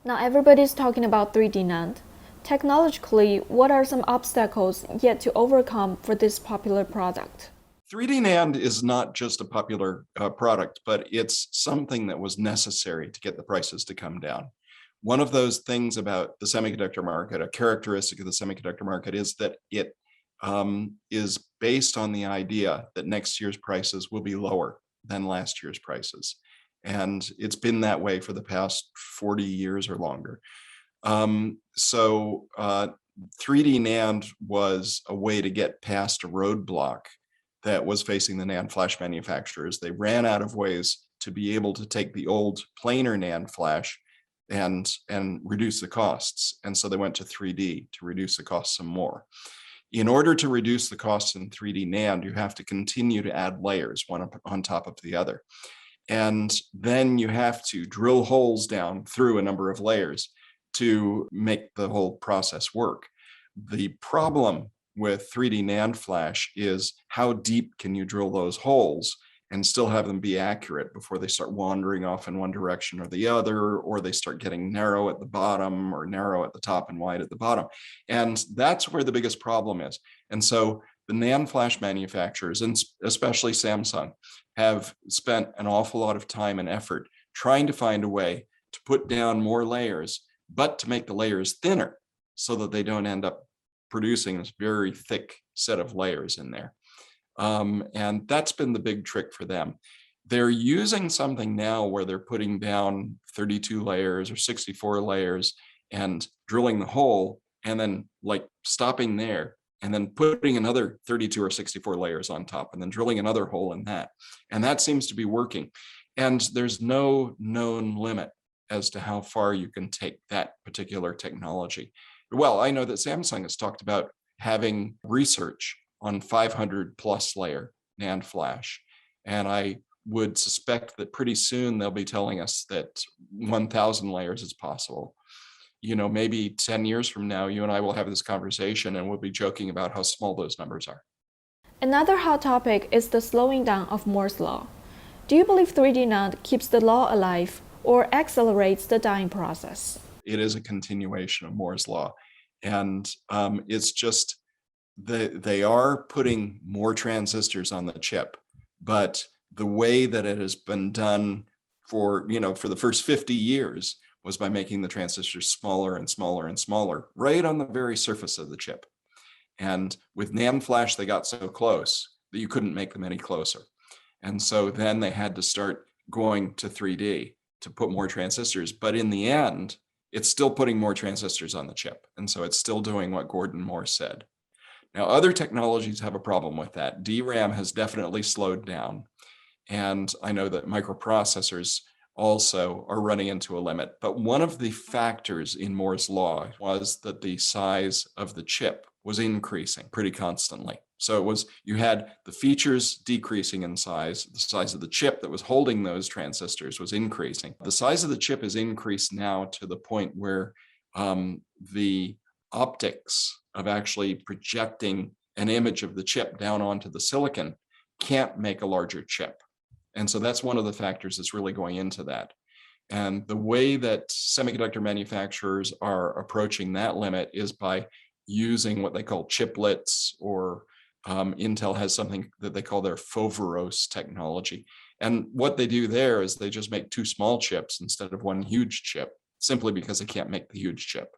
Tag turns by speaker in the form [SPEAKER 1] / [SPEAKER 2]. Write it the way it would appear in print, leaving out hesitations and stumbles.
[SPEAKER 1] Now everybody's talking about 3D NAND. Technologically, what are some obstacles yet to overcome for this popular product?
[SPEAKER 2] 3D NAND is not just a popular product, but it's something that was necessary to get the prices to come down. One of those things about the semiconductor market, a characteristic of the semiconductor market, is that it is based on the idea that next year's prices will be lower than last year's prices. And it's been that way for the past 40 years or longer. 3D NAND was a way to get past a roadblock that was facing the NAND flash manufacturers. They ran out of ways to be able to take the old planar NAND flash and reduce the costs. And so they went to 3D to reduce the costs some more. In order to reduce the costs in 3D NAND, you have to continue to add layers, one on top of the other. And then you have to drill holes down through a number of layers to make the whole process work. The problem with 3D NAND flash is how deep can you drill those holes and still have them be accurate before they start wandering off in one direction or the other, or they start getting narrow at the bottom or narrow at the top and wide at the bottom. And that's where the biggest problem is. And so the NAND flash manufacturers, and especially Samsung, have spent an awful lot of time and effort trying to find a way to put down more layers, but to make the layers thinner so that they don't end up producing this very thick set of layers in there. And that's been the big trick for them. They're using something now where they're putting down 32 layers or 64 layers and drilling the hole and then like stopping there and then putting another 32 or 64 layers on top and then drilling another hole in that. And that seems to be working. And there's no known limit as to how far you can take that particular technology. Well, I know that Samsung has talked about having research on 500 plus layer NAND flash. And I would suspect that pretty soon they'll be telling us that 1,000 layers is possible. You know, maybe 10 years from now, you and I will have this conversation and we'll be joking about how small those numbers are.
[SPEAKER 1] Another hot topic is the slowing down of Moore's law. Do you believe 3D NAND keeps the law alive or accelerates the dying process?
[SPEAKER 2] It is a continuation of Moore's law. And it's just they are putting more transistors on the chip, but the way that it has been done for the first 50 years was by making the transistors smaller and smaller and smaller, right on the very surface of the chip. And with NAND flash, they got so close that you couldn't make them any closer. And so then they had to start going to 3D to put more transistors. But in the end, it's still putting more transistors on the chip. And so it's still doing what Gordon Moore said. Now, other technologies have a problem with that. DRAM has definitely slowed down. And I know that microprocessors also are running into a limit. But one of the factors in Moore's law was that the size of the chip was increasing pretty constantly. So it was, you had the features decreasing in size, the size of the chip that was holding those transistors was increasing. The size of the chip is increased now to the point where the optics of actually projecting an image of the chip down onto the silicon can't make a larger chip. And so that's one of the factors that's really going into that. And the way that semiconductor manufacturers are approaching that limit is by using what they call chiplets, or Intel has something that they call their Foveros technology. And what they do there is they just make two small chips instead of one huge chip, simply because they can't make the huge chip.